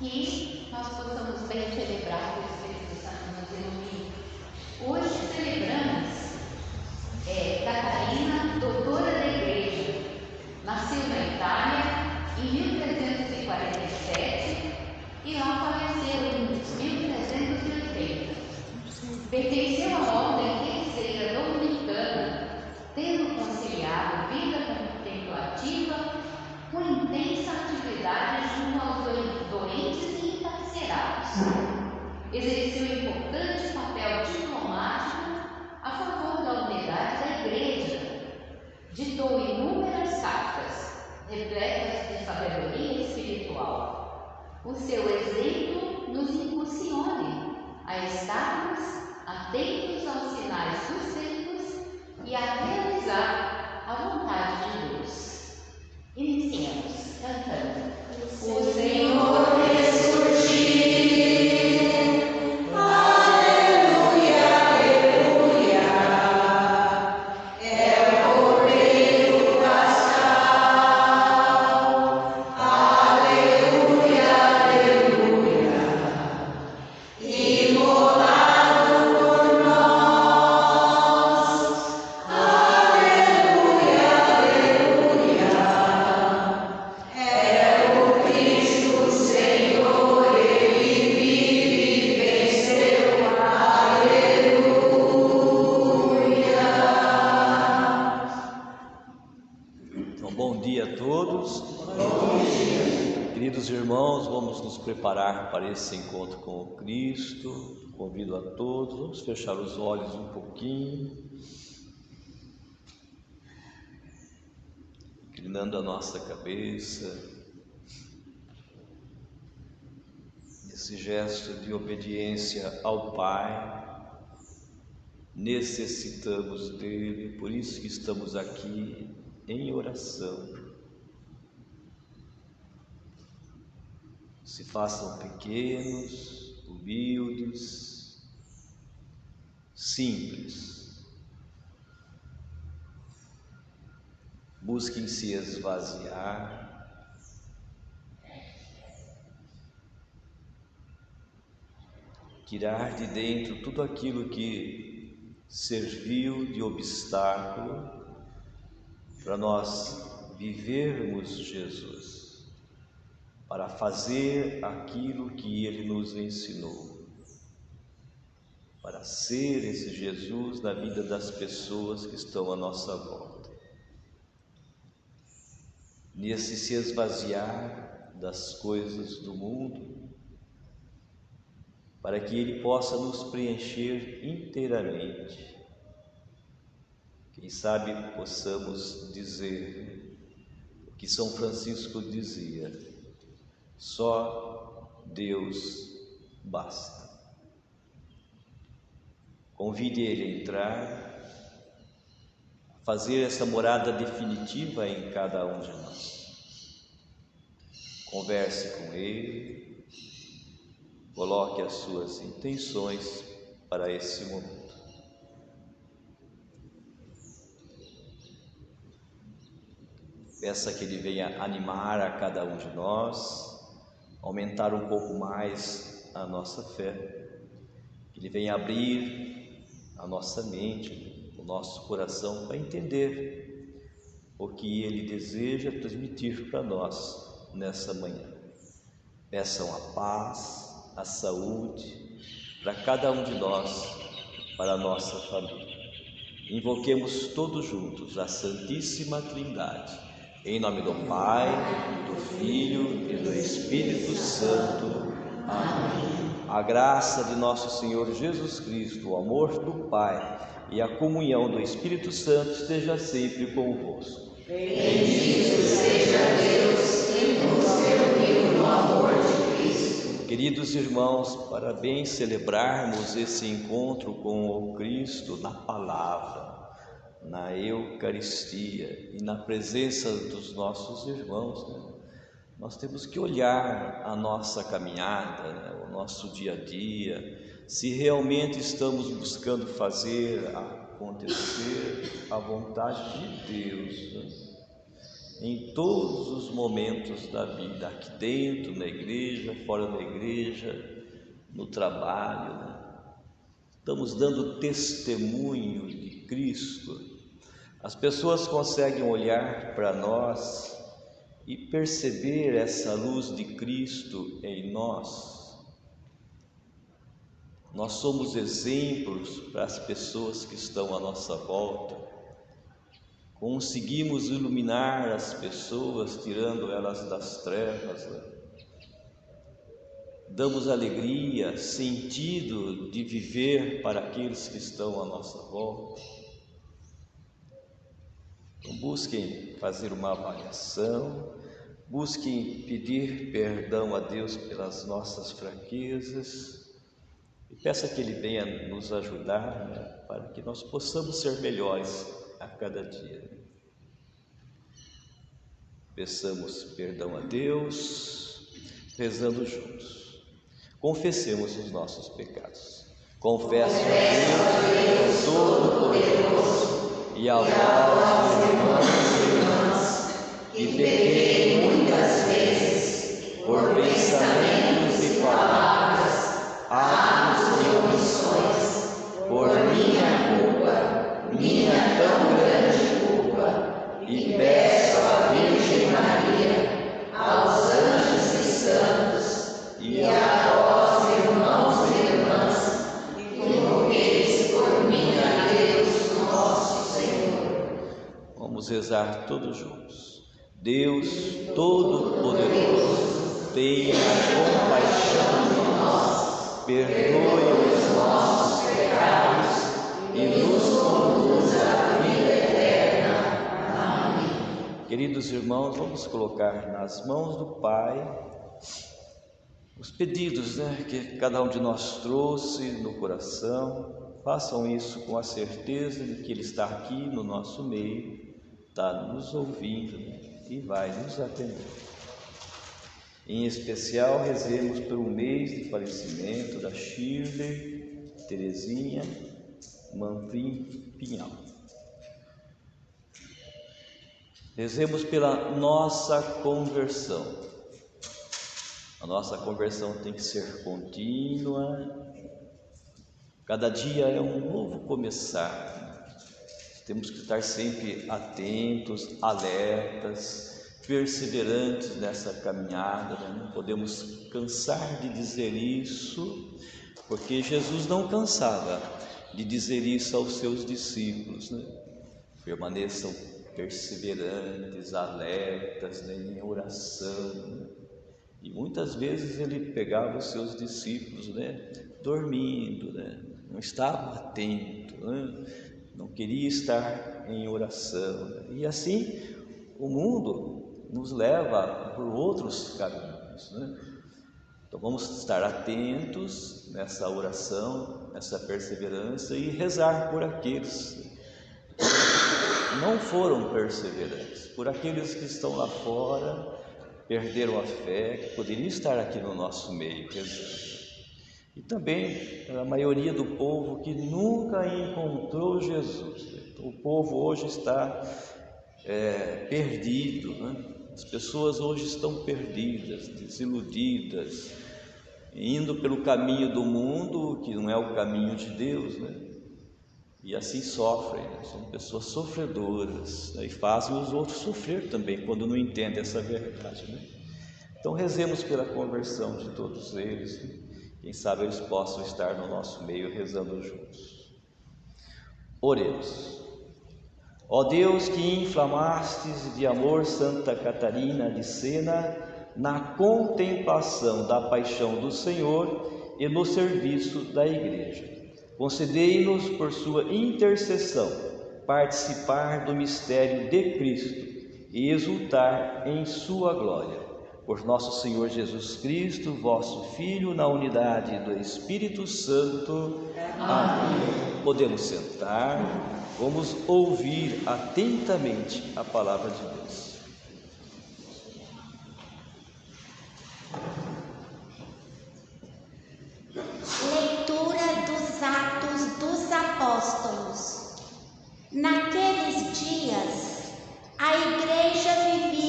que nós possamos bem celebrar o Espírito Santo nos ilumine. Hoje celebramos Catarina, doutora da Igreja. Nasceu na Itália em 1347 e lá faleceu em 1380. Pertenceu à ordem terceira dominicana, tendo conciliado vida contemplativa com intensa atividade junto aos doentes e encarcerados. Exerceu importante papel diplomático a favor da unidade da Igreja. Ditou inúmeras cartas, repletas de sabedoria espiritual. O seu exemplo nos impulsione a estarmos atentos aos sinais dos tempos e a realizar a vontade de Deus. Iniciemos cantando: O Senhor ressurgiu. Preparar para esse encontro com o Cristo. Convido a todos, vamos fechar os olhos um pouquinho, inclinando a nossa cabeça, nesse gesto de obediência ao Pai. Necessitamos dele, por isso que estamos aqui em oração. Se façam pequenos, humildes, simples. Busquem se esvaziar. Tirar de dentro tudo aquilo que serviu de obstáculo para nós vivermos Jesus, para fazer aquilo que Ele nos ensinou, para ser esse Jesus na vida das pessoas que estão à nossa volta. Nesse se esvaziar das coisas do mundo, para que Ele possa nos preencher inteiramente. Quem sabe possamos dizer o que São Francisco dizia: só Deus basta. Convide Ele a entrar, a fazer essa morada definitiva em cada um de nós. Converse com Ele, coloque as suas intenções para esse momento. Peça que Ele venha animar a cada um de nós, aumentar um pouco mais a nossa fé, que Ele venha abrir a nossa mente, o nosso coração, para entender o que Ele deseja transmitir para nós nessa manhã. Peçam a paz, a saúde para cada um de nós, para a nossa família. Invoquemos todos juntos a Santíssima Trindade. Em nome do Pai, do Filho e do Espírito Santo. Amém. A graça de nosso Senhor Jesus Cristo, o amor do Pai e a comunhão do Espírito Santo esteja sempre convosco. Bendito seja Deus que nos reuniu no amor de Cristo. Queridos irmãos, para bem celebrarmos esse encontro com o Cristo na palavra, na Eucaristia e na presença dos nossos irmãos, nós temos que olhar a nossa caminhada, o nosso dia a dia, se realmente estamos buscando fazer acontecer a vontade de Deus. em todos os momentos da vida, aqui dentro, na igreja, fora da igreja, no trabalho, né? Estamos dando testemunho de Cristo. As pessoas conseguem olhar para nós e perceber essa luz de Cristo em nós. Nós somos exemplos para as pessoas que estão à nossa volta. Conseguimos iluminar as pessoas, tirando elas das trevas, né? Damos alegria, sentido de viver para aqueles que estão à nossa volta. Então, busquem fazer uma avaliação, busquem pedir perdão a Deus pelas nossas fraquezas e peça que Ele venha nos ajudar, né, para que nós possamos ser melhores a cada dia. Peçamos perdão a Deus, rezando juntos. Confessemos os nossos pecados. Confesso a Deus Todo-Poderoso e a vós, irmãos e irmãs, que pequei muitas vezes por pensamentos e palavras, atos e omissões, por minha culpa, minha tão grande culpa, e peço à Virgem Maria, aos anjos e santos, e a vós, irmãos e irmãs, que rogueis por mim a Deus nosso Senhor. Vamos rezar todos juntos. Deus Todo-Poderoso, tenha compaixão de nós, perdoe os nossos pecados e nos conduza à vida eterna. Amém. Queridos irmãos, vamos colocar nas mãos do Pai os pedidos, né, que cada um de nós trouxe no coração. Façam isso com a certeza de que Ele está aqui no nosso meio, está nos ouvindo, né, e vai nos atender. Em especial, rezemos pelo mês de falecimento da Shirley Terezinha Manfrim Pinhal. Rezemos pela nossa conversão. A nossa conversão tem que ser contínua. Cada dia é um novo começar. Temos que estar sempre atentos, alertas, perseverantes nessa caminhada, né? Não podemos cansar de dizer isso, porque Jesus não cansava de dizer isso aos seus discípulos, né? Permaneçam perseverantes, alertas, né, em oração, né? E muitas vezes ele pegava os seus discípulos, né, dormindo, né, não estava atento, né, não queria estar em oração, né? E assim o mundo nos leva por outros caminhos, né? Então vamos estar atentos nessa oração, nessa perseverança e rezar por aqueles que não foram perseverantes, por aqueles que estão lá fora, perderam a fé, que poderiam estar aqui no nosso meio rezando. E também a maioria do povo que nunca encontrou Jesus. Então, o povo hoje está perdido, né? As pessoas hoje estão perdidas, desiludidas, indo pelo caminho do mundo, que não é o caminho de Deus, né? E assim sofrem, né? São pessoas sofredoras, né? E fazem os outros sofrer também, quando não entendem essa verdade, né? Então rezemos pela conversão de todos eles, né? Quem sabe eles possam estar no nosso meio rezando juntos. Oremos. Ó Deus, que inflamastes de amor Santa Catarina de Sena na contemplação da paixão do Senhor e no serviço da Igreja, concedei-nos por sua intercessão participar do mistério de Cristo e exultar em sua glória. Por nosso Senhor Jesus Cristo, vosso Filho, na unidade do Espírito Santo. Amém. Podemos sentar, vamos ouvir atentamente a palavra de Deus. Leitura dos Atos dos Apóstolos. Naqueles dias, a igreja vivia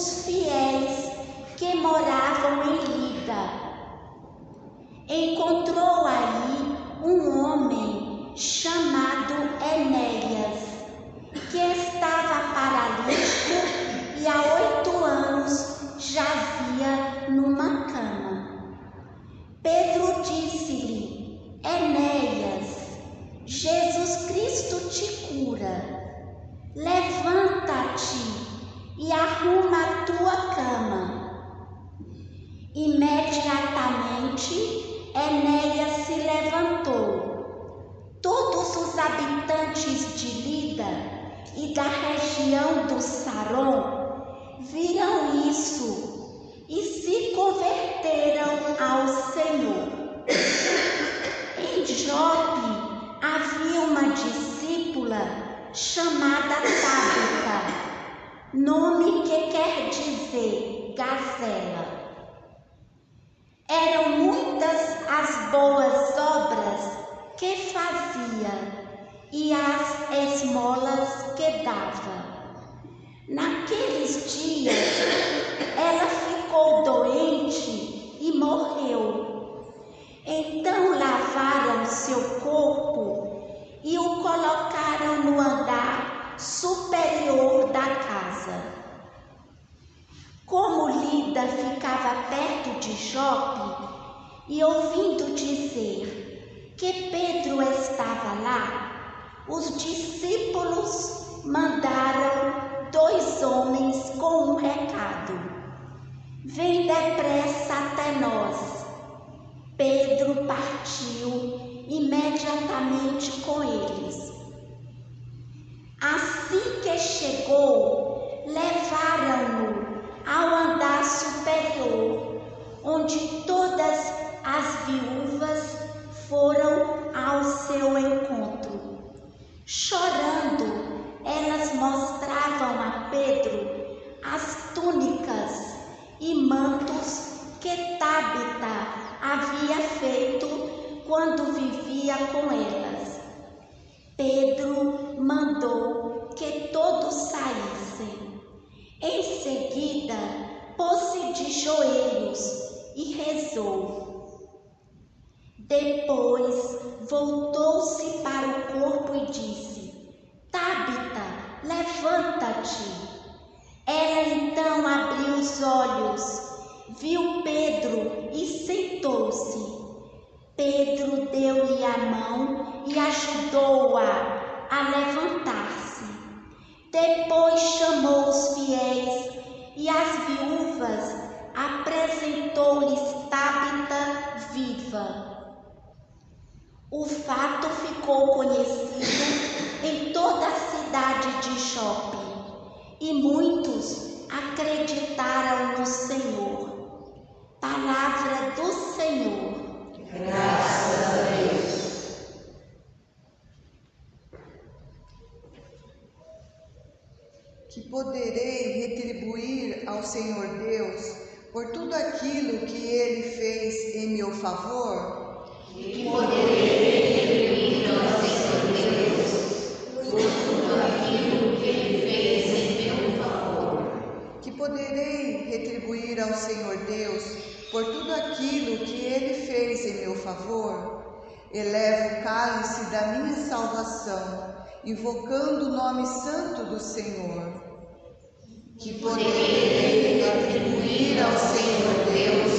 os fiéis que moravam em Lida. Encontrou aí um homem chamado Enéas, que estava paralítico e há 8 anos jazia numa cama. Pedro disse-lhe: Enéas, Jesus Cristo te cura. Levanta-te e arruma a tua cama. Imediatamente, Enéas se levantou. Todos os habitantes de Lida e da região do Saron viram isso e se converteram ao Senhor. Em Jope havia uma discípula chamada Tabita, nome que quer dizer gazela. Eram muitas as boas obras que fazia e as esmolas que dava. Naqueles dias, ela ficou doente e morreu. Então lavaram seu corpo e o colocaram no andar superior da casa. Como Lida ficava perto de Jope, e ouvindo dizer que Pedro estava lá, os discípulos mandaram 2 homens com um recado: vem depressa até nós. Pedro partiu imediatamente com eles. Assim que chegou, levaram-no ao andar superior, onde todas as viúvas foram ao seu encontro. Chorando, elas mostravam a Pedro as túnicas e mantos que Tabita havia feito quando vivia com elas. Pedro mandou que todos saíssem. Em seguida, pôs-se de joelhos e rezou. Depois, voltou-se para o corpo e disse: Tabita, levanta-te. Ela então abriu os olhos, viu Pedro e sentou-se. Pedro deu-lhe a mão e ajudou-a a levantar-se. Depois chamou os fiéis e as viúvas apresentou-lhes Tabita viva. O fato ficou conhecido em toda a cidade de Jope e muitos acreditaram no Senhor. Palavra do Senhor. Graças a Deus. Que poderei retribuir ao Senhor Deus por tudo aquilo que Ele fez em meu favor? Que poderei retribuir ao Senhor Deus por tudo aquilo que Ele fez em meu favor. Que poderei retribuir ao Senhor Deus por tudo aquilo que Ele fez em meu favor? Elevo o cálice da minha salvação, invocando o nome santo do Senhor. Que poderei retribuir ao Senhor Deus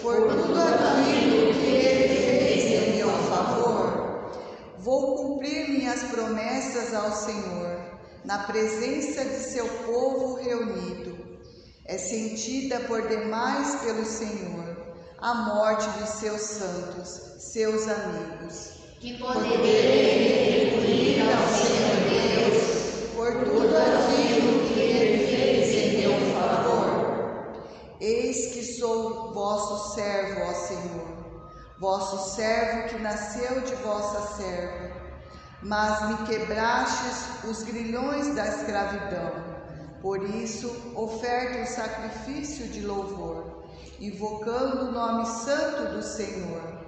por tudo aquilo que Ele fez em meu favor. Vou cumprir minhas promessas ao Senhor, na presença de seu povo reunido. É sentida por demais pelo Senhor a morte de seus santos, seus amigos. Que poderei retribuir ao Senhor Deus por tudo aquilo que Ele fez em meu favor. Eis que sou vosso servo, ó Senhor, vosso servo que nasceu de vossa serva, mas me quebrastes os grilhões da escravidão. Por isso, oferto o sacrifício de louvor, invocando o nome santo do Senhor.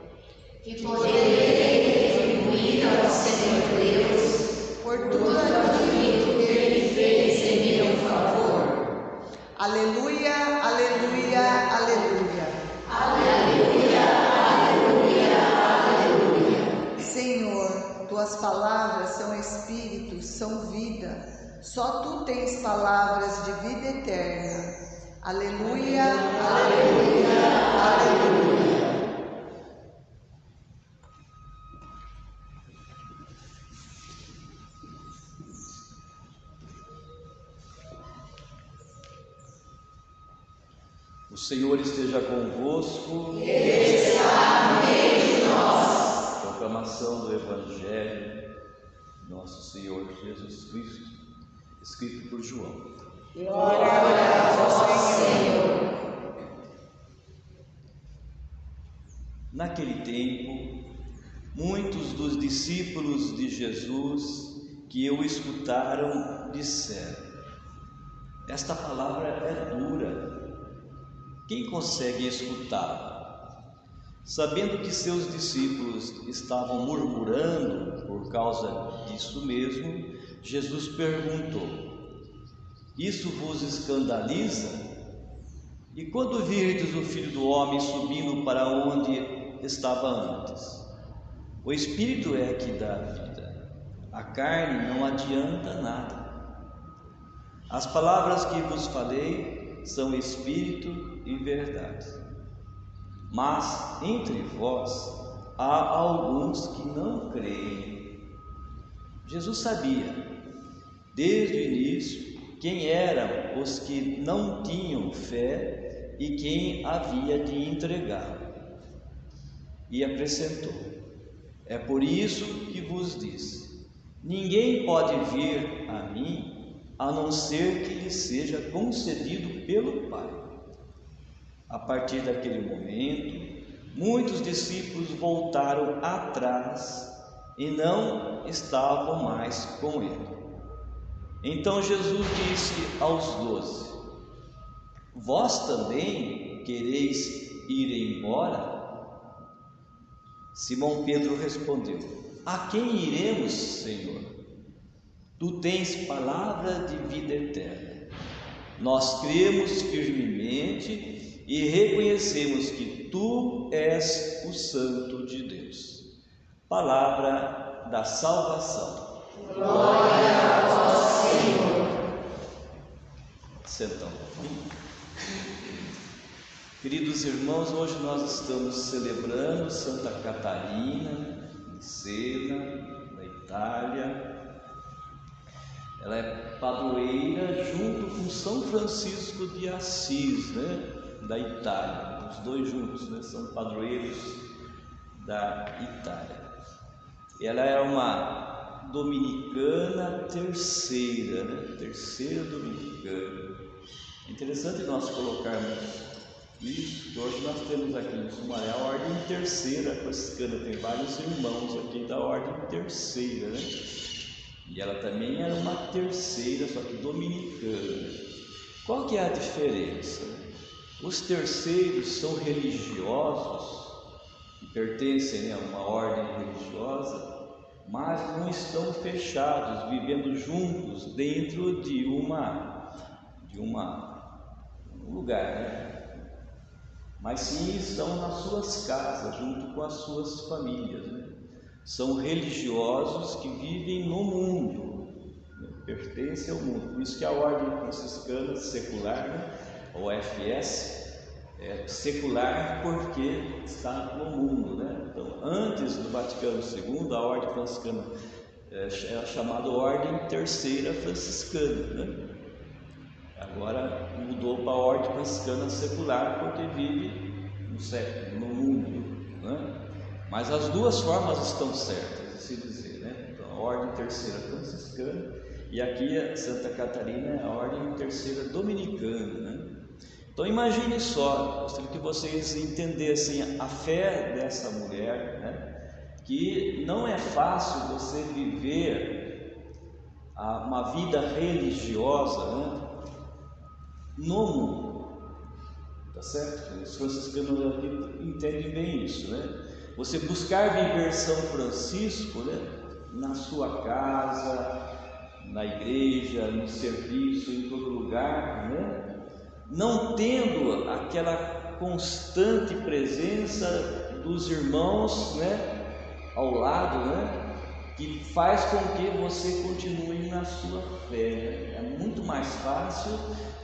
Que poderei retribuir ao Senhor Deus por tudo aquilo que Ele fez em meu favor. Aleluia, aleluia, aleluia. Aleluia, aleluia, aleluia. Senhor, tuas palavras são espírito, são vida. Só tu tens palavras de vida eterna. Aleluia, aleluia, aleluia. O Senhor esteja convosco. Ele está no meio de nós. Proclamação do Evangelho de nosso Senhor Jesus Cristo, escrito por João. Glória a vós, Senhor. Naquele tempo, muitos dos discípulos de Jesus que o escutaram disseram: esta palavra é dura. Quem consegue escutá-la? Sabendo que seus discípulos estavam murmurando por causa disso mesmo, Jesus perguntou: isso vos escandaliza? E quando virdes o Filho do Homem subindo para onde estava antes? O Espírito é que dá a vida, a carne não adianta nada. As palavras que vos falei são Espírito e verdade. Mas entre vós há alguns que não creem. Jesus sabia, desde o início, quem eram os que não tinham fé e quem havia de entregá-lo. E acrescentou: é por isso que vos disse: ninguém pode vir a mim a não ser que lhe seja concedido pelo Pai. A partir daquele momento, muitos discípulos voltaram atrás e não estavam mais com ele. Então Jesus disse aos 12: vós também quereis ir embora? Simão Pedro respondeu: a quem iremos, Senhor? Tu tens palavra de vida eterna. Nós cremos firmemente e reconhecemos que Tu és o Santo de Deus. Palavra da salvação. Glória a vós, Senhor. Sentão. Queridos irmãos, hoje nós estamos celebrando Santa Catarina de Siena, da Itália. Ela é padroeira junto com São Francisco de Assis, da Itália. Os dois juntos, são padroeiros da Itália. Ela é uma dominicana terceira, terceira dominicana. É interessante nós colocarmos isso, que hoje nós temos aqui no Sumaré a ordem terceira franciscana. Tem vários irmãos aqui da ordem terceira, E ela também era uma terceira, só que dominicana. Qual que é a diferença? Os terceiros são religiosos, que pertencem a uma ordem religiosa, mas não estão fechados, vivendo juntos dentro de um lugar, Mas sim estão nas suas casas, junto com as suas famílias, São religiosos que vivem no mundo, pertencem ao mundo. Por isso que a ordem franciscana secular, ou FS, é secular porque está no mundo, Então, antes do Vaticano II, a ordem franciscana é chamada Ordem Terceira Franciscana, Agora mudou para a ordem franciscana secular porque vive no mundo, Mas as duas formas estão certas de se dizer, Então, a ordem terceira franciscana e aqui a Santa Catarina é a ordem terceira dominicana, Então imagine só, gostaria que vocês entendessem a fé dessa mulher, que não é fácil você viver uma vida religiosa, no mundo, tá certo? Os franciscanos aqui entendem bem isso, Você buscar viver São Francisco, na sua casa, na igreja, no serviço, em todo lugar, não tendo aquela constante presença dos irmãos, né, ao lado, né, que faz com que você continue na sua fé. É muito mais fácil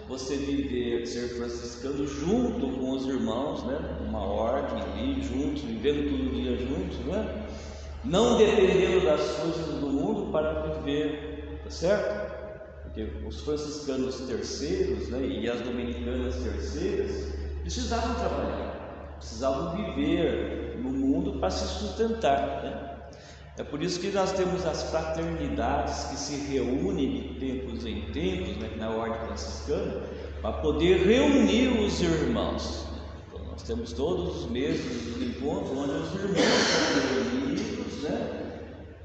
você viver, ser franciscano junto com os irmãos, né, uma ordem ali, juntos, vivendo todo dia juntos, né, não dependendo das coisas do mundo para viver, tá certo? Porque os franciscanos terceiros, né, e as dominicanas terceiras precisavam trabalhar, precisavam viver no mundo para se sustentar, né? É por isso que nós temos as fraternidades que se reúnem de tempos em tempos, né, na ordem franciscana, para poder reunir os irmãos. Então, nós temos todos os meses os encontros onde os irmãos são reunidos, né?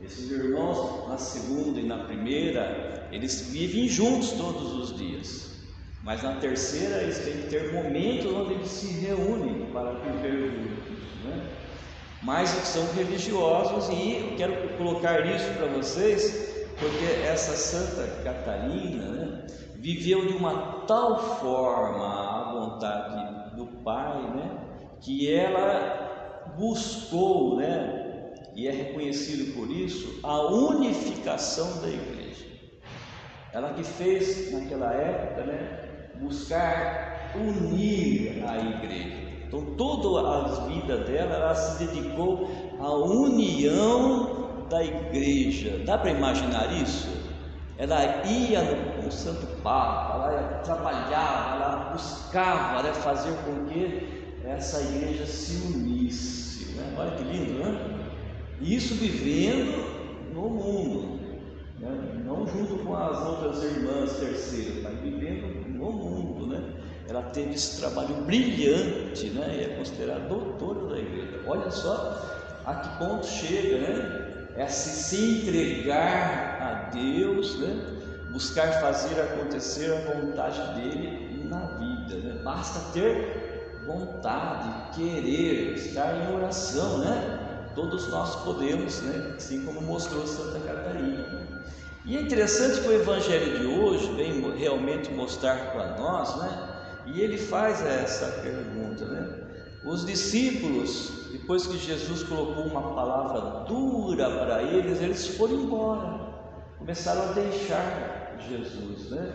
Esses irmãos, na segunda e na primeira, eles vivem juntos todos os dias, mas na terceira eles têm que ter momentos onde eles se reúnem para viver juntos, né? Mas são religiosos, e eu quero colocar isso para vocês, porque essa Santa Catarina, né, viveu de uma tal forma a vontade do Pai, né, que ela buscou, né, e é reconhecido por isso, a unificação da igreja. Ela que fez naquela época, né, buscar unir a igreja. Então, toda a vida dela, ela se dedicou à união da igreja. Dá para imaginar isso? Ela ia com o Santo Papa, ela trabalhava, ela buscava, né, fazer com que essa igreja se unisse, né? Olha que lindo, né? Isso vivendo no mundo, né? Não junto com as outras irmãs terceiras, mas vivendo no mundo, né? Ela teve esse trabalho brilhante, né? E é considerada doutora da igreja. Olha só a que ponto chega, né? É se entregar a Deus, né? Buscar fazer acontecer a vontade dele na vida, né? Basta ter vontade, querer, estar em oração, né? Todos nós podemos, né? Assim como mostrou Santa Catarina. E é interessante que o Evangelho de hoje vem realmente mostrar para nós, né? E ele faz essa pergunta, né? Os discípulos, depois que Jesus colocou uma palavra dura para eles, eles foram embora, começaram a deixar Jesus, né?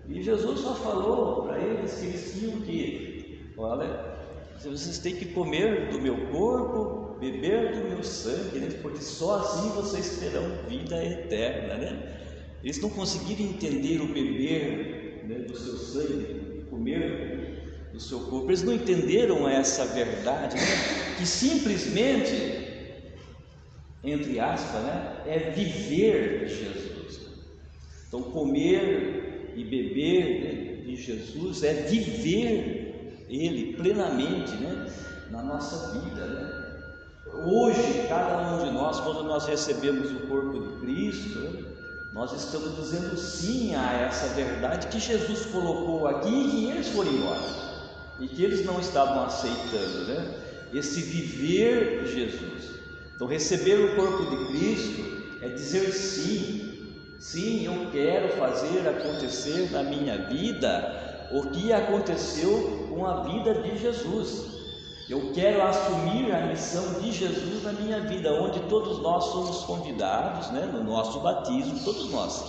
E Jesus só falou para eles que eles tinham que, olha, vocês têm que comer do meu corpo, beber do meu sangue, né? Porque só assim vocês terão vida eterna, né? Eles não conseguiram entender o beber, né, do seu sangue, comer do seu corpo. Eles não entenderam essa verdade, né? Que simplesmente, entre aspas, né, é viver Jesus. Então, comer e beber, né, de Jesus é viver Ele plenamente, né, na nossa vida, né? Hoje, cada um de nós, quando nós recebemos o corpo de Cristo, né, nós estamos dizendo sim a essa verdade que Jesus colocou aqui e que eles foram embora e que eles não estavam aceitando, né? Esse viver Jesus. Então, receber o corpo de Cristo é dizer sim, sim, eu quero fazer acontecer na minha vida o que aconteceu com a vida de Jesus. Eu quero assumir a missão de Jesus na minha vida, onde todos nós somos convidados, né, no nosso batismo, todos nós,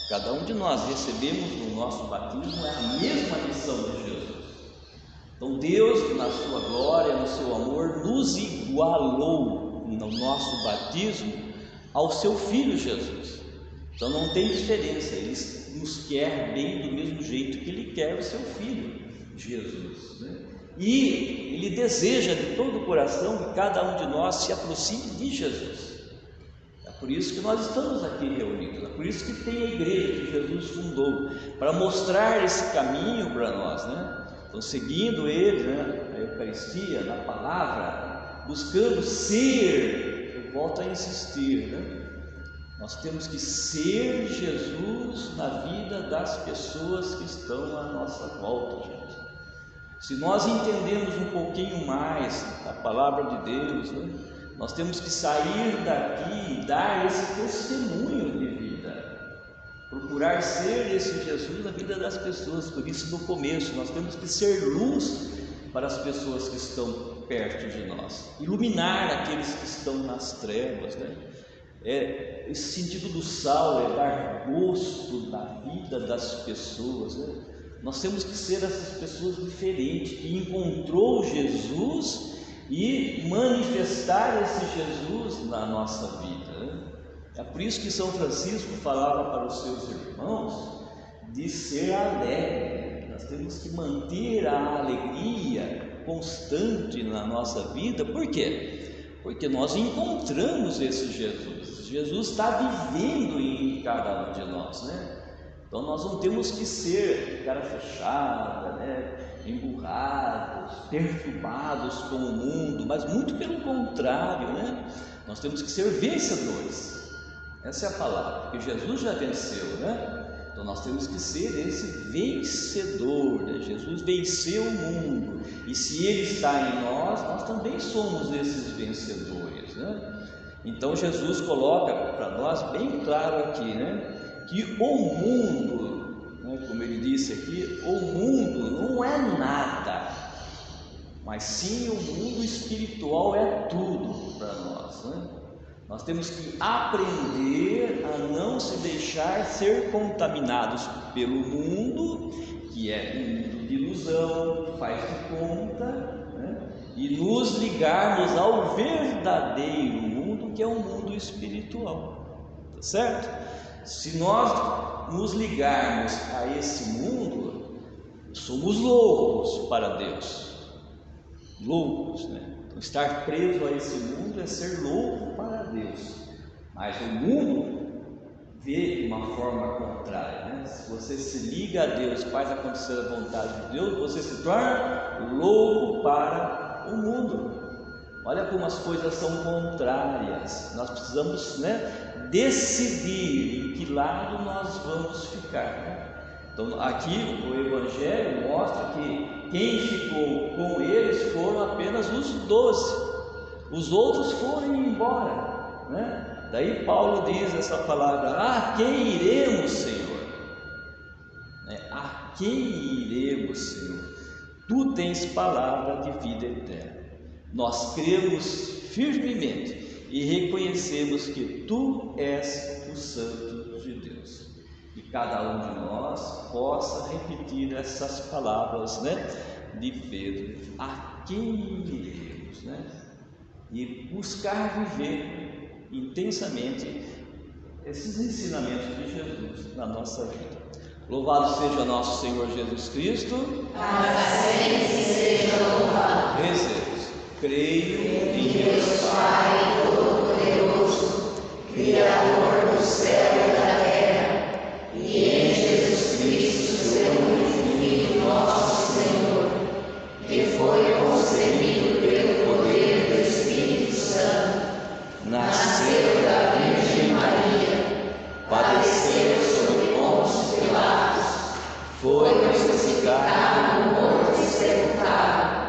cada um de nós recebemos no nosso batismo a mesma missão de Jesus. Então Deus, na sua glória, no seu amor, nos igualou no nosso batismo ao seu Filho Jesus. Então não tem diferença, Ele nos quer bem do mesmo jeito que Ele quer o seu Filho Jesus, né? E Ele deseja de todo o coração que cada um de nós se aproxime de Jesus. É por isso que nós estamos aqui reunidos, é por isso que tem a igreja que Jesus fundou, para mostrar esse caminho para nós, né? Então, seguindo Ele, né, na Eucaristia, na palavra, buscando ser, eu volto a insistir, né? Nós temos que ser Jesus na vida das pessoas que estão à nossa volta, gente. Se nós entendemos um pouquinho mais a palavra de Deus, né, nós temos que sair daqui e dar esse testemunho de vida. procurar ser esse Jesus na vida das pessoas. Por isso, no começo, nós temos que ser luz para as pessoas que estão perto de nós, iluminar aqueles que estão nas trevas, né? Esse sentido do sal é dar gosto na vida das pessoas, né? Nós temos que ser essas pessoas diferentes, que encontrou Jesus e manifestar esse Jesus na nossa vida, né? É por isso que São Francisco falava para os seus irmãos de ser alegre. Nós temos que manter a alegria constante na nossa vida. Por quê? Porque nós encontramos esse Jesus. Jesus está vivendo em cada um de nós, né? Então nós não temos que ser cara fechada, né? Emburrados, perturbados com o mundo, mas muito pelo contrário, né? Nós temos que ser vencedores. Essa é a palavra, porque Jesus já venceu, né? Então nós temos que ser esse vencedor, né? Jesus venceu o mundo, e se Ele está em nós, nós também somos esses vencedores, né? Então Jesus coloca para nós bem claro aqui, né? Que o mundo, né, como ele disse aqui, o mundo não é nada, mas sim o mundo espiritual é tudo para nós, né? Nós temos que aprender a não se deixar ser contaminados pelo mundo, que é um mundo de ilusão, faz de conta, né? E nos ligarmos ao verdadeiro mundo, que é o mundo espiritual, tá certo? Se nós nos ligarmos a esse mundo, somos loucos para Deus, loucos, né? Então, estar preso a esse mundo é ser louco para Deus, mas o mundo vê de uma forma contrária, né? Se você se liga a Deus, faz acontecer a vontade de Deus, você se torna louco para o mundo. Olha como as coisas são contrárias. Nós precisamos, né, decidir em que lado nós vamos ficar, né? Então aqui o Evangelho mostra que quem ficou com eles foram apenas os 12, os outros foram embora, né? Daí Paulo diz essa palavra: a quem iremos, Senhor? A quem iremos, Senhor? Tu tens palavra de vida eterna. Nós cremos firmemente e reconhecemos que Tu és o Santo de Deus. E cada um de nós possa repetir essas palavras, né, de Pedro: a quem iremos, né? E buscar viver intensamente esses ensinamentos de Jesus na nossa vida. Louvado seja nosso Senhor Jesus Cristo. Para sempre seja louvado. Rezemos. Creio em Deus Pai Todo-Poderoso, Criador do céu e da terra, e em Jesus Cristo, seu único Filho, nosso Senhor, que foi concebido pelo poder do Espírito Santo, nasceu da Virgem Maria, padeceu sob Pôncio Pilatos, foi crucificado, morto e sepultado,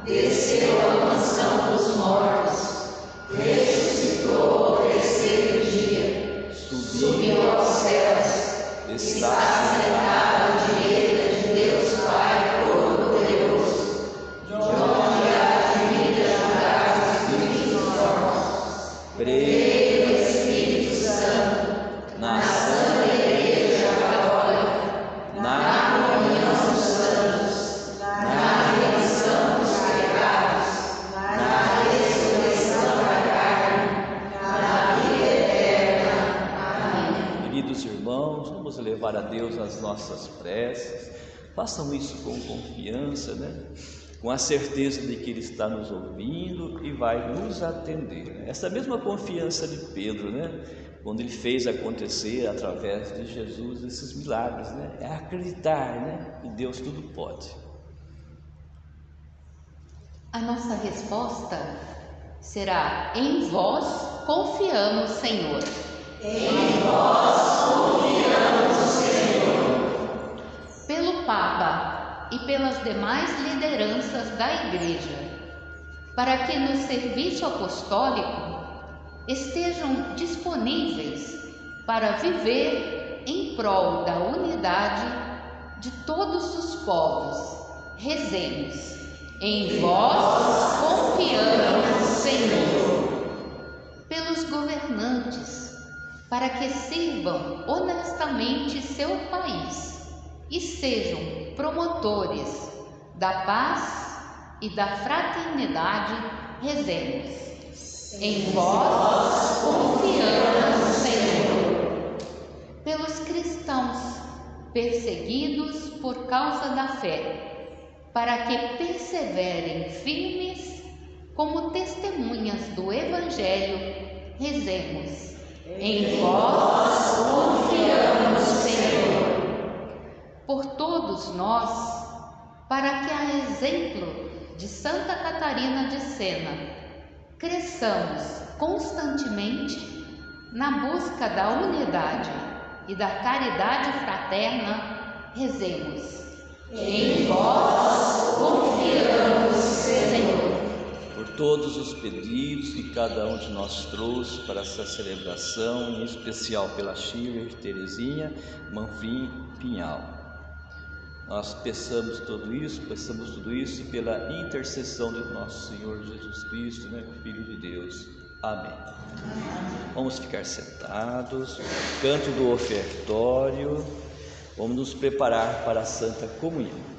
desceu à mansão dos mortos, ressuscitou ao terceiro dia, subiu aos céus, está sentado à direita de Deus Pai Todo-Poderoso, de onde há de vir a julgar os vivos e os mortos. Creio no Espírito Santo, na Santa Igreja Católica, na comunhão dos santos, na remissão dos pecados, na ressurreição da carne, na vida eterna. Amém. Queridos irmãos, vamos levar a Deus as nossas preces. Façam isso com confiança, né? Com a certeza de que Ele está nos ouvindo e vai nos atender. Essa mesma confiança de Pedro, né? Quando ele fez acontecer através de Jesus esses milagres, né? É acreditar, né? Que Deus tudo pode. A nossa resposta será: em vós confiamos, Senhor. Em vós confiamos, Senhor. Pelo Papa e pelas demais lideranças da Igreja, para que no serviço apostólico estejam disponíveis para viver em prol da unidade de todos os povos. Rezemos. Em vós confiamos, Senhor. Pelos governantes, para que sirvam honestamente seu país e sejam promotores da paz e da fraternidade, rezemos. Em vós confiamos, Senhor. Pelos cristãos perseguidos por causa da fé, para que perseverem firmes como testemunhas do Evangelho, rezemos. Em vós confiamos, Senhor. Por todos nós, para que, a exemplo de Santa Catarina de Sena, cresçamos constantemente na busca da unidade e da caridade fraterna, rezemos. Em vós confiamos, Senhor. Por todos os pedidos que cada um de nós trouxe para essa celebração, em especial pela Schiller, Terezinha, Manfrim, Pinhal. Nós peçamos tudo isso pela intercessão de nosso Senhor Jesus Cristo, o Filho de Deus. Amém. Vamos ficar sentados, canto do ofertório, vamos nos preparar para a Santa Comunhão.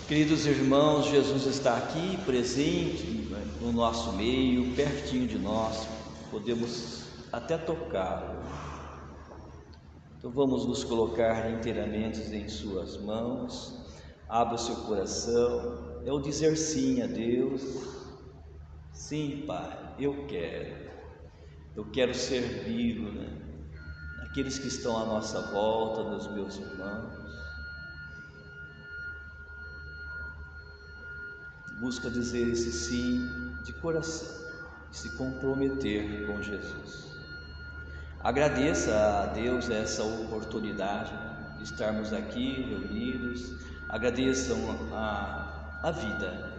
Queridos irmãos, Jesus está aqui presente no nosso meio, pertinho de nós, podemos até tocá-lo. Então vamos nos colocar inteiramente em suas mãos, abra o seu coração, é o dizer sim a Deus. Sim, Pai, eu quero servi-lo, aqueles que estão à nossa volta, nos meus irmãos. Busca dizer esse sim de coração e se comprometer com Jesus. Agradeça a Deus essa oportunidade de estarmos aqui reunidos. Agradeçam a vida.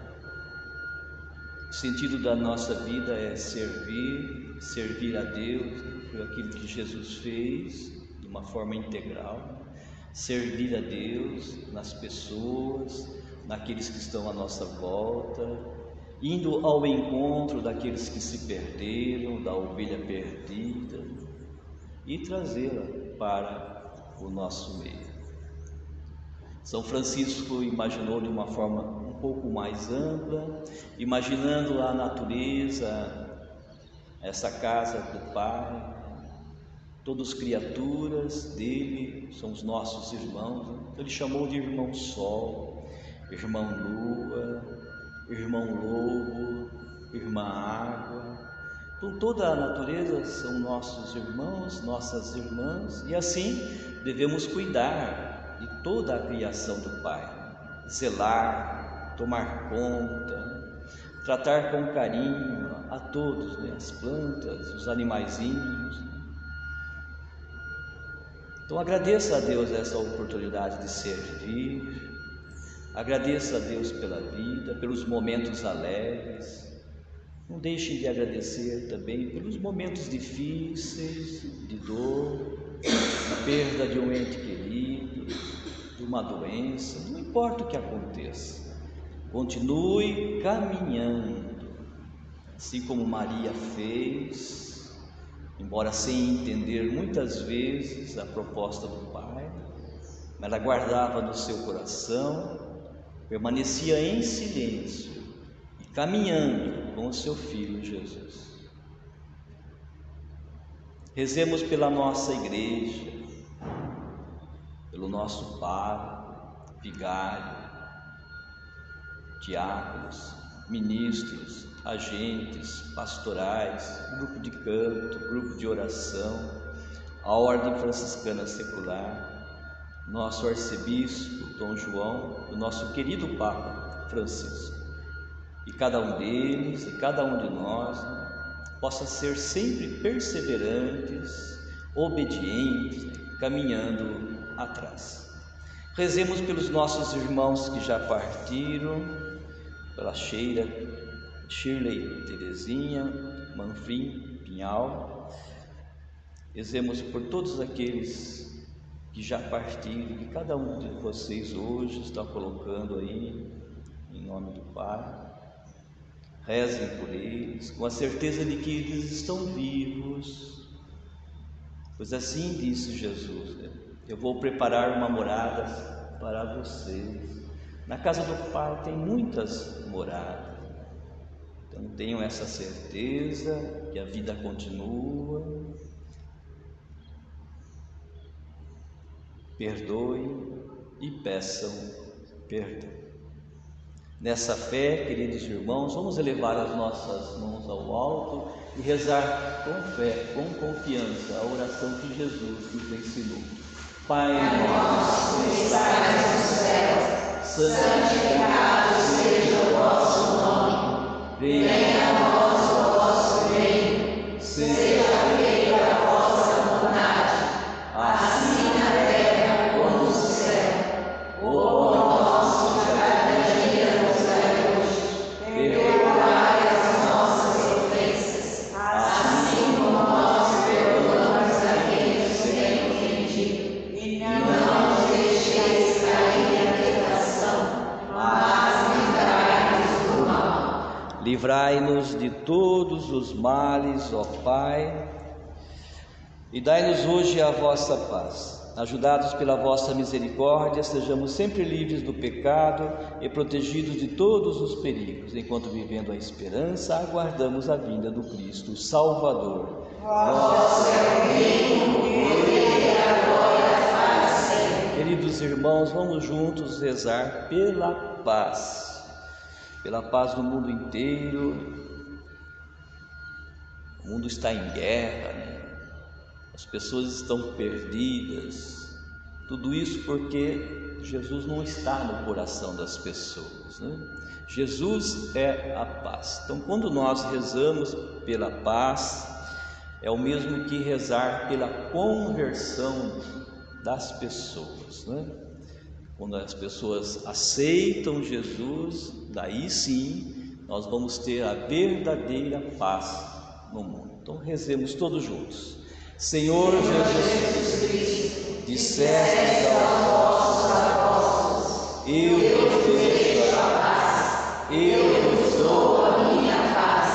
O sentido da nossa vida é servir a Deus por aquilo que Jesus fez de uma forma integral, servir a Deus nas pessoas, naqueles que estão à nossa volta, indo ao encontro daqueles que se perderam, da ovelha perdida, e trazê-la para o nosso meio. São Francisco imaginou de uma forma um pouco mais ampla, imaginando a natureza, essa casa do Pai, todos criaturas dele, são os nossos irmãos. Ele chamou de irmão Sol, irmão Lua, irmão Lobo, irmã Água. Então toda a natureza são nossos irmãos, nossas irmãs, e assim devemos cuidar de toda a criação do Pai, zelar, tomar conta, tratar com carinho a todos, as plantas, os animaizinhos. Então agradeça a Deus essa oportunidade de servir. Agradeça a Deus pela vida, pelos momentos alegres. Não deixem de agradecer também pelos momentos difíceis, de dor, de perda de um ente querido, de uma doença. Não importa o que aconteça, continue caminhando, assim como Maria fez, embora sem entender muitas vezes a proposta do Pai, mas ela guardava no seu coração, permanecia em silêncio e caminhando com o seu Filho Jesus. Rezemos pela nossa igreja, pelo nosso pároco, vigário, diáconos, ministros, agentes, pastorais, grupo de canto, grupo de oração, a Ordem Franciscana Secular, nosso arcebispo Dom João, o nosso querido Papa Francisco, e cada um deles e cada um de nós possa ser sempre perseverantes obedientes, caminhando atrás. Rezemos pelos nossos irmãos que já partiram, pela Shirley, Terezinha, Manfrim, Pinhal. Rezemos por todos aqueles que já partiram, que cada um de vocês hoje está colocando aí, em nome do Pai. Rezem por eles, com a certeza de que eles estão vivos, pois assim disse Jesus, né? Eu vou preparar uma morada para vocês. Na casa do Pai tem muitas moradas, então tenham essa certeza que a vida continua. Perdoem e peçam perdão. Nessa fé, queridos irmãos, vamos elevar as nossas mãos ao alto e rezar com fé, com confiança, a oração que Jesus nos ensinou. Pai nosso que estás no céu, santificado seja o vosso nome. Venha a nós o vosso reino, seja feita a vossa vontade, assim na terra como no céu. O pão nosso de cada dia nos dai hoje. Perdoai as nossas ofensas, assim como nós perdoamos a quem nos tem ofendido. E não nos deixeis cair em tentação, mas livrai-nos do mal. Livrai-nos de todos os males, ó Pai, e dai-nos hoje a vossa paz. Ajudados pela vossa misericórdia, sejamos sempre livres do pecado e protegidos de todos os perigos, enquanto vivendo a esperança, aguardamos a vinda do Cristo Salvador. Vosso é o reino, o poder e a glória para sempre. Queridos irmãos, vamos juntos rezar pela paz do mundo inteiro. O mundo está em guerra, né? As pessoas estão perdidas, tudo isso porque Jesus não está no coração das pessoas, né? Jesus é a paz. Então, quando nós rezamos pela paz, é o mesmo que rezar pela conversão das pessoas, né? Quando as pessoas aceitam Jesus, daí sim nós vamos ter a verdadeira paz no mundo. Então, rezemos todos juntos. Senhor Jesus Cristo, disseste aos vossos apóstolos: eu vos deixo a paz, eu vos dou a minha paz.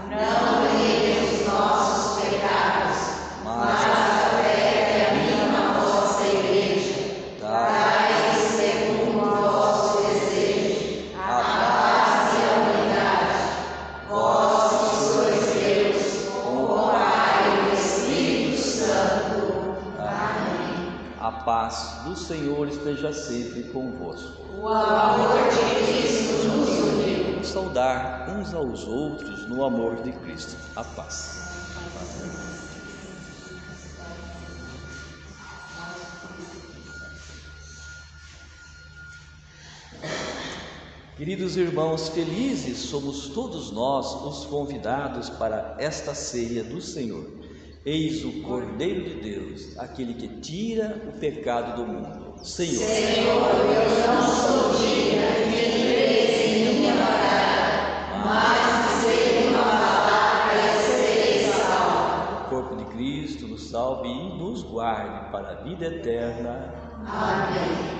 Não olhei os nossos pecados, mas a fé que anima a vossa igreja. Dai segundo o vosso desejo, a paz e a unidade. Vós que sois Deus, com o Pai e o Espírito Santo. Amém. A paz do Senhor esteja sempre convosco. O amor de Cristo nos uniu. Vamos saudar uns aos outros no amor de Cristo. A paz. Queridos irmãos, felizes somos todos nós os convidados para esta ceia do Senhor. Eis o Cordeiro de Deus, aquele que tira o pecado do mundo. Senhor, eu não sou digna de entreis em minha morada, mas dizei uma palavra e serei salvo. O corpo de Cristo nos salve e nos guarde para a vida eterna. Amém.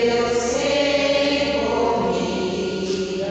Deus tem comigo.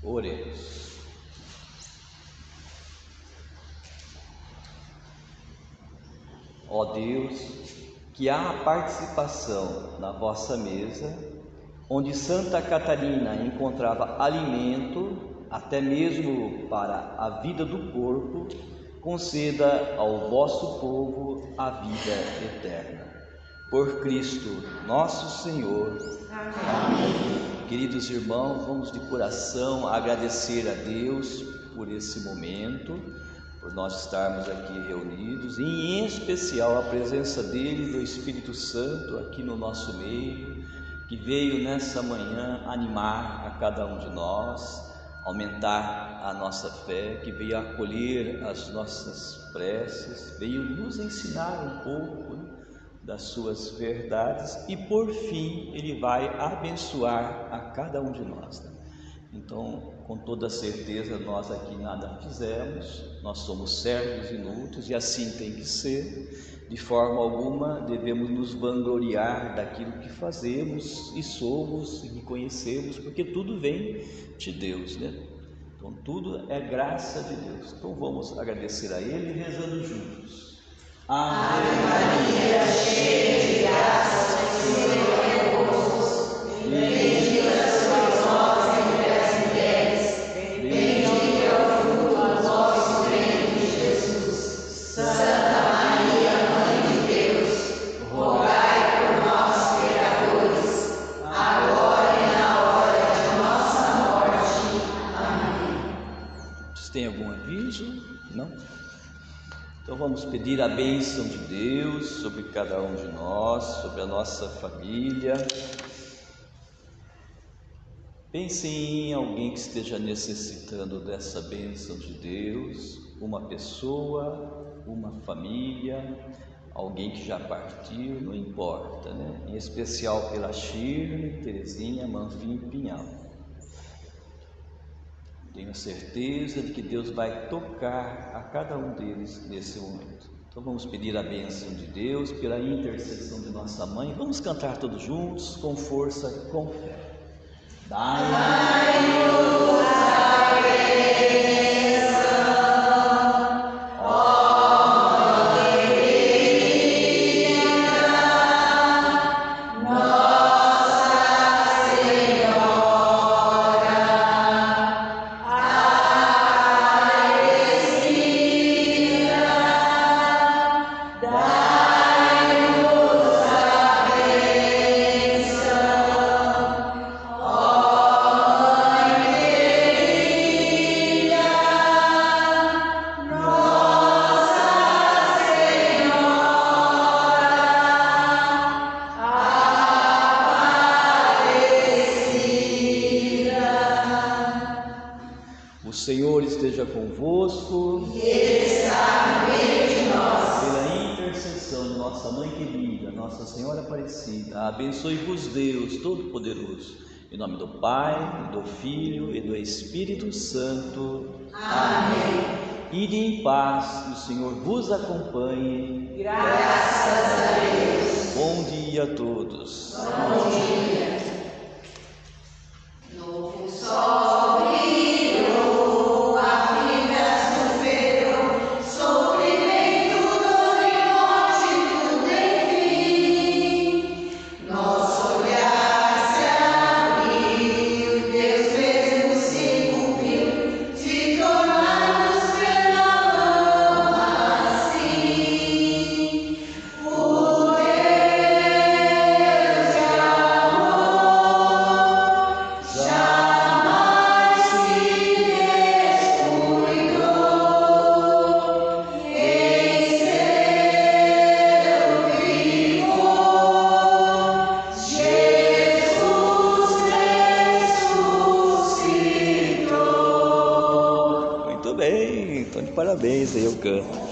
Oremos. Ó Deus, que há a participação na vossa mesa, onde Santa Catarina encontrava alimento, até mesmo para a vida do corpo, conceda ao vosso povo a vida eterna. Por Cristo nosso Senhor. Amém. Queridos irmãos, vamos de coração agradecer a Deus por esse momento, por nós estarmos aqui reunidos, e em especial a presença dele, do Espírito Santo, aqui no nosso meio, que veio nessa manhã animar a cada um de nós, aumentar a nossa fé, que veio acolher as nossas preces, veio nos ensinar um pouco das suas verdades e por fim ele vai abençoar a cada um de nós. Então, com toda certeza, nós aqui nada fizemos, nós somos servos inúteis e assim tem que ser. De forma alguma devemos nos vangloriar daquilo que fazemos e somos e que conhecemos, porque tudo vem de Deus, né? Então tudo é graça de Deus. Então vamos agradecer a Ele rezando juntos. Ave Maria, cheia de graça, o Senhor é convosco. Bendita sois vós entre as mulheres, bendito é o fruto do vosso ventre, Jesus. Santa Maria, Mãe de Deus, rogai por nós, pecadores, agora e na hora de nossa morte. Amém. Vocês têm algum aviso? Não? Então vamos pedir a bênção de Deus sobre cada um de nós, sobre a nossa família. Pense em alguém que esteja necessitando dessa bênção de Deus, uma pessoa, uma família, alguém que já partiu, não importa, né? Em especial pela Shirley, Terezinha, Manfim e Pinhal. Tenho certeza de que Deus vai tocar a cada um deles nesse momento. Então vamos pedir a bênção de Deus pela intercessão de nossa mãe. Vamos cantar todos juntos, com força, com fé. Dai-nos a bênção, ó Mãe querida, Nossa Senhora. O Senhor esteja convosco. E Ele está no meio de nós. Pela intercessão de nossa Mãe querida, Nossa Senhora Aparecida, abençoe-vos Deus Todo-Poderoso, em nome do Pai, do Filho e do Espírito Santo. Amém. Ide em paz, o Senhor vos acompanhe. Graças a Deus. Bom dia a todos. Bom dia. Novo sol brilhou, amigas do verão, sofrimento, dor e morte, tudo enfim. Nosso olhar se abriu, Deus mesmo se cumpriu, de tornar-nos pela mão assim. O Deus de amor jamais se descuidou em seu vigor. Jesus ressuscitou. Muito bem, então de parabéns aí eu canto.